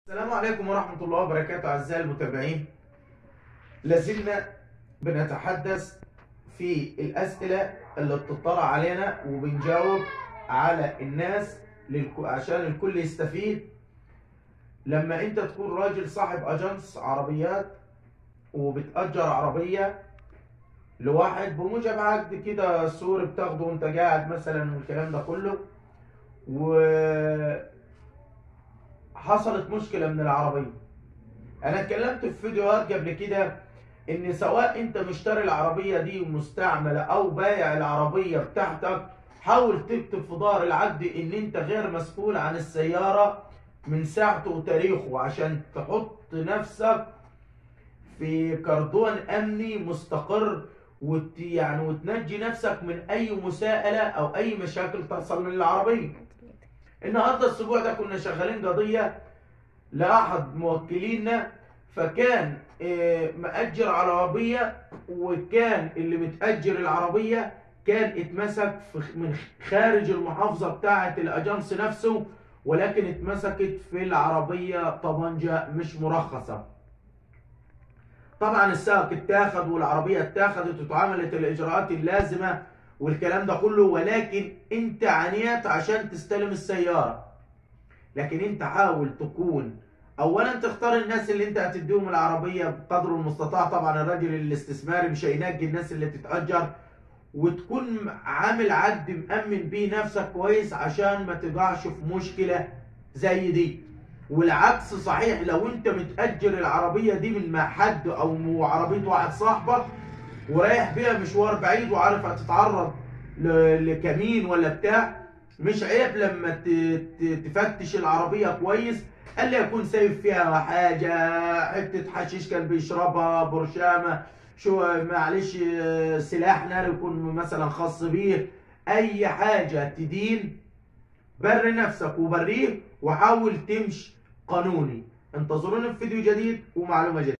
السلام عليكم ورحمة الله وبركاته أعزائي المتابعين. لازلنا بنتحدث في الأسئلة اللي بتطلع علينا وبنجاوب على الناس عشان الكل يستفيد. لما أنت تكون راجل صاحب أجنس عربيات وبتأجر عربية لواحد بموجب عقد كده سوري بتاخده وأنت قاعد مثلا والكلام ده كله، حصلت مشكلة من العربية. انا اتكلمت في فيديوهات قبل كده ان سواء انت مشتري العربية دي مستعملة او بايع العربية بتاعتك، حاول تكتب في ظهر العقد ان انت غير مسؤول عن السيارة من ساعته وتاريخه، عشان تحط نفسك في كردون امني مستقر وتنجي نفسك من اي مساءلة او اي مشاكل تحصل من العربية. النهارده الاسبوع ده كنا شغالين قضية لأحد موكلينا، فكان مأجر عربية، وكان اللي متأجر العربية كان اتمسك من خارج المحافظة بتاعة الأجنس نفسه، ولكن اتمسكت في العربية طبنجة مش مرخصة. طبعا السائق اتاخد والعربية اتاخدت واتعملت الإجراءات اللازمة والكلام ده كله، ولكن انت عانيت عشان تستلم السيارة. لكن انت حاول تكون اولا تختار الناس اللي انت هتديهم العربيه بقدر المستطاع. طبعا الراجل الاستثماري مش هينجي الناس اللي تتاجر، وتكون عامل عقد مأمن بيه نفسك كويس عشان ما تقعش في مشكله زي دي. والعكس صحيح، لو انت متأجر العربيه دي من حد او عربيه واحد صاحبك ورايح بيها مشوار بعيد وعارف هتتعرض لكمين ولا بتاع، مش عيب لما تفتش العربية كويس اللي يكون سايب فيها حاجة، حتة حشيش كان بيشربها، برشامة، شو معلش سلاح نار يكون مثلا خاص بيه، أي حاجة تدين. بر نفسك وبريه وحاول تمشي قانوني. انتظرونا في فيديو جديد ومعلومة جديدة.